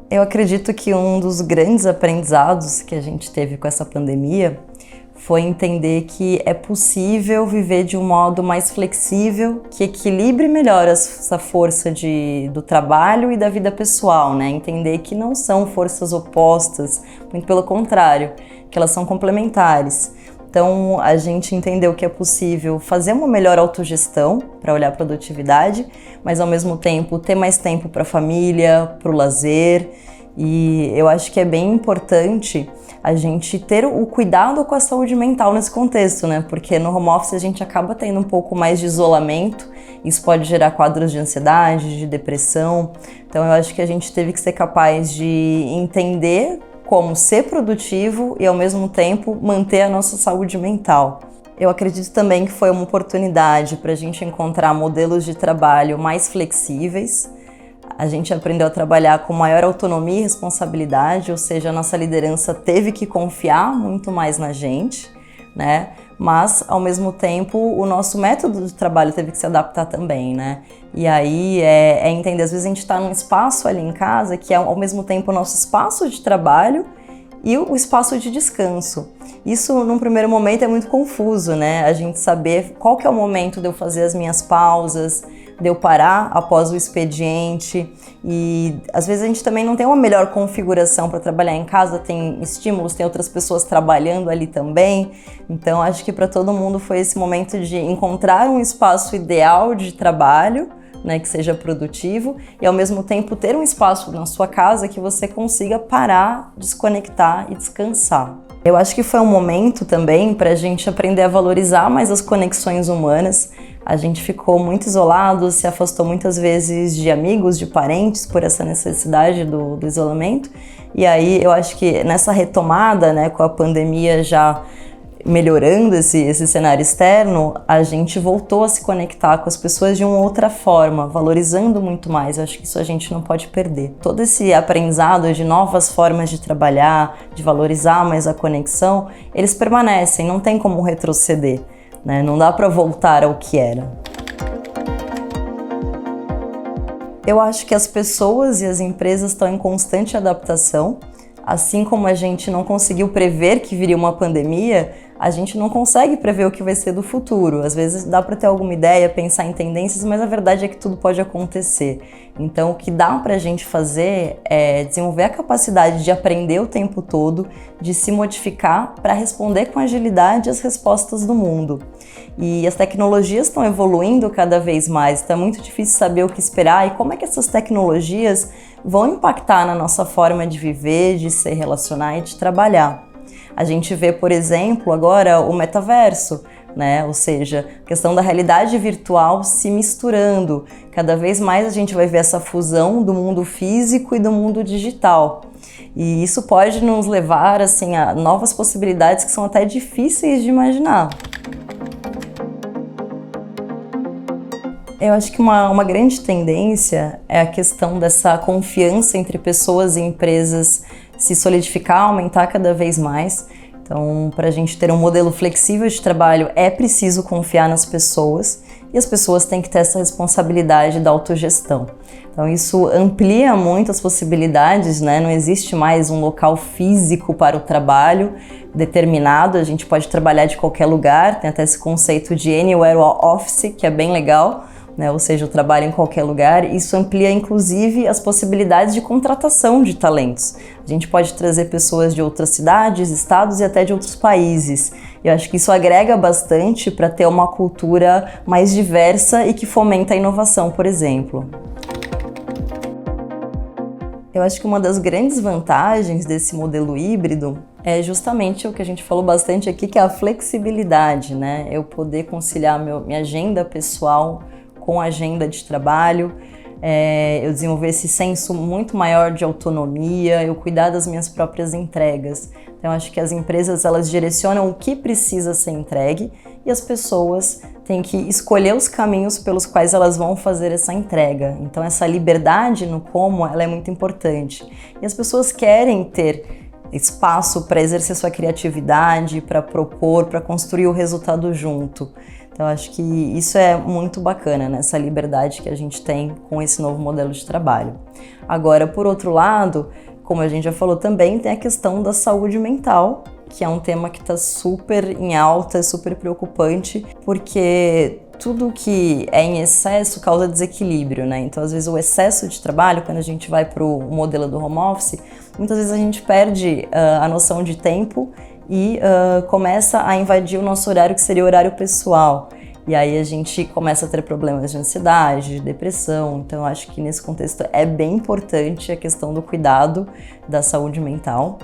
Eu acredito que um dos grandes aprendizados que a gente teve com essa pandemia foi entender que é possível viver de um modo mais flexível, que equilibre melhor essa força do trabalho e da vida pessoal, né? Entender que não são forças opostas, muito pelo contrário, que elas são complementares. Então, a gente entendeu que é possível fazer uma melhor autogestão para olhar a produtividade, mas ao mesmo tempo ter mais tempo para a família, para o lazer. E eu acho que é bem importante a gente ter o cuidado com a saúde mental nesse contexto, né? Porque no home office a gente acaba tendo um pouco mais de isolamento, isso pode gerar quadros de ansiedade, de depressão. Então eu acho que a gente teve que ser capaz de entender como ser produtivo e ao mesmo tempo manter a nossa saúde mental. Eu acredito também que foi uma oportunidade para a gente encontrar modelos de trabalho mais flexíveis. A gente aprendeu a trabalhar com maior autonomia e responsabilidade, ou seja, a nossa liderança teve que confiar muito mais na gente, né? Mas, ao mesmo tempo, o nosso método de trabalho teve que se adaptar também, né? E aí é entender, às vezes a gente está num espaço ali em casa que é ao mesmo tempo o nosso espaço de trabalho e o espaço de descanso. Isso, num primeiro momento, é muito confuso, né? A gente saber qual que é o momento de eu fazer as minhas pausas, de eu parar após o expediente, e às vezes a gente também não tem uma melhor configuração para trabalhar em casa, tem estímulos, tem outras pessoas trabalhando ali também, então acho que para todo mundo foi esse momento de encontrar um espaço ideal de trabalho, né, que seja produtivo, e ao mesmo tempo ter um espaço na sua casa que você consiga parar, desconectar e descansar. Eu acho que foi um momento também para a gente aprender a valorizar mais as conexões humanas. A gente ficou muito isolado, se afastou muitas vezes de amigos, de parentes, por essa necessidade do isolamento. E aí eu acho que nessa retomada, né, com a pandemia já melhorando esse cenário externo, a gente voltou a se conectar com as pessoas de uma outra forma, valorizando muito mais. Eu acho que isso a gente não pode perder. Todo esse aprendizado de novas formas de trabalhar, de valorizar mais a conexão, eles permanecem, não tem como retroceder, né? Não dá para voltar ao que era. Eu acho que as pessoas e as empresas estão em constante adaptação. Assim como a gente não conseguiu prever que viria uma pandemia, a gente não consegue prever o que vai ser do futuro. Às vezes dá para ter alguma ideia, pensar em tendências, mas a verdade é que tudo pode acontecer. Então o que dá para a gente fazer é desenvolver a capacidade de aprender o tempo todo, de se modificar para responder com agilidade às respostas do mundo. E as tecnologias estão evoluindo cada vez mais, então é muito difícil saber o que esperar e como é que essas tecnologias vão impactar na nossa forma de viver, de se relacionar e de trabalhar. A gente vê, por exemplo, agora o metaverso, né? Ou seja, a questão da realidade virtual se misturando. Cada vez mais a gente vai ver essa fusão do mundo físico e do mundo digital. E isso pode nos levar assim, a novas possibilidades que são até difíceis de imaginar. Eu acho que uma grande tendência é a questão dessa confiança entre pessoas e empresas se solidificar, aumentar cada vez mais. Então, para a gente ter um modelo flexível de trabalho, é preciso confiar nas pessoas e as pessoas têm que ter essa responsabilidade da autogestão. Então, isso amplia muito as possibilidades, né? Não existe mais um local físico para o trabalho determinado, a gente pode trabalhar de qualquer lugar, tem até esse conceito de Anywhere Office, que é bem legal. Né? Ou seja, o trabalho em qualquer lugar, isso amplia inclusive as possibilidades de contratação de talentos. A gente pode trazer pessoas de outras cidades, estados e até de outros países. Eu acho que isso agrega bastante para ter uma cultura mais diversa e que fomenta a inovação, por exemplo. Eu acho que uma das grandes vantagens desse modelo híbrido é justamente o que a gente falou bastante aqui, que é a flexibilidade, né? Eu poder conciliar minha agenda pessoal com a agenda de trabalho, eu desenvolver esse senso muito maior de autonomia, eu cuidar das minhas próprias entregas. Então, acho que as empresas, elas direcionam o que precisa ser entregue e as pessoas têm que escolher os caminhos pelos quais elas vão fazer essa entrega. Então, essa liberdade no como, ela é muito importante. E as pessoas querem ter espaço para exercer sua criatividade, para propor, para construir o resultado junto. Então, acho que isso é muito bacana, né? Essa liberdade que a gente tem com esse novo modelo de trabalho. Agora, por outro lado, como a gente já falou também, tem a questão da saúde mental, que é um tema que está super em alta, super preocupante, porque tudo que é em excesso causa desequilíbrio, né? Então, às vezes, o excesso de trabalho, quando a gente vai para o modelo do home office, muitas vezes a gente perde a noção de tempo e começa a invadir o nosso horário, que seria o horário pessoal. E aí a gente começa a ter problemas de ansiedade, de depressão. Então, eu acho que nesse contexto é bem importante a questão do cuidado da saúde mental.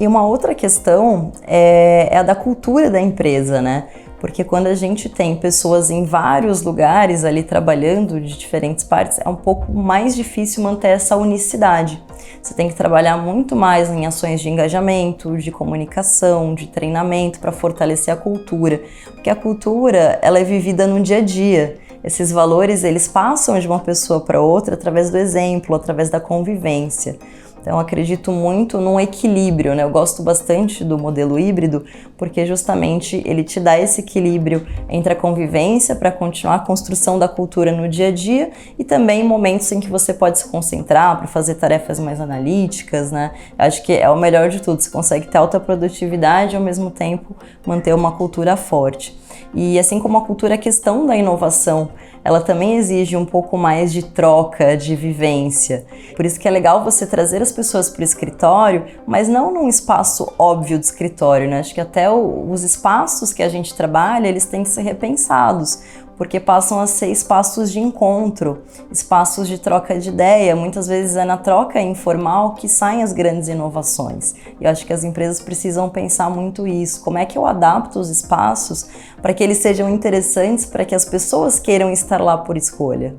E uma outra questão é a da cultura da empresa, né? Porque quando a gente tem pessoas em vários lugares ali trabalhando de diferentes partes, é um pouco mais difícil manter essa unicidade. Você tem que trabalhar muito mais em ações de engajamento, de comunicação, de treinamento para fortalecer a cultura. Porque a cultura, ela é vivida no dia a dia. Esses valores, eles passam de uma pessoa para outra através do exemplo, através da convivência. Então, eu acredito muito num equilíbrio, né? Eu gosto bastante do modelo híbrido, porque justamente ele te dá esse equilíbrio entre a convivência para continuar a construção da cultura no dia a dia e também momentos em que você pode se concentrar para fazer tarefas mais analíticas, né? Eu acho que é o melhor de tudo, você consegue ter alta produtividade e ao mesmo tempo manter uma cultura forte. E assim como a cultura, a questão da inovação, ela também exige um pouco mais de troca, de vivência. Por isso que é legal você trazer as pessoas para o escritório, mas não num espaço óbvio de escritório, né? Acho que até os espaços que a gente trabalha, eles têm que ser repensados, porque passam a ser espaços de encontro, espaços de troca de ideia. Muitas vezes é na troca informal que saem as grandes inovações. E eu acho que as empresas precisam pensar muito isso. Como é que eu adapto os espaços para que eles sejam interessantes, para que as pessoas queiram estar lá por escolha?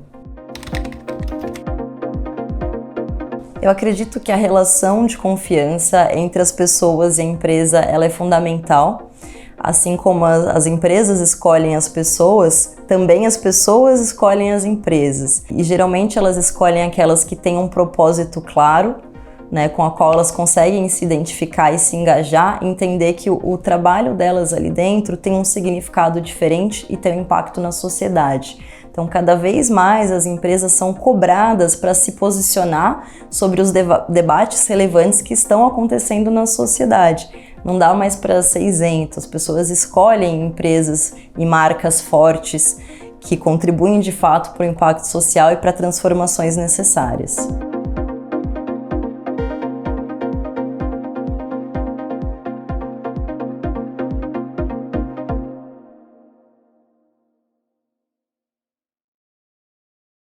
Eu acredito que a relação de confiança entre as pessoas e a empresa, ela é fundamental. Assim como as empresas escolhem as pessoas, também as pessoas escolhem as empresas. E geralmente elas escolhem aquelas que têm um propósito claro, né, com a qual elas conseguem se identificar e se engajar, entender que o trabalho delas ali dentro tem um significado diferente e tem um impacto na sociedade. Então, cada vez mais as empresas são cobradas para se posicionar sobre os debates relevantes que estão acontecendo na sociedade. Não dá mais para ser isento, as pessoas escolhem empresas e marcas fortes que contribuem de fato para o impacto social e para transformações necessárias.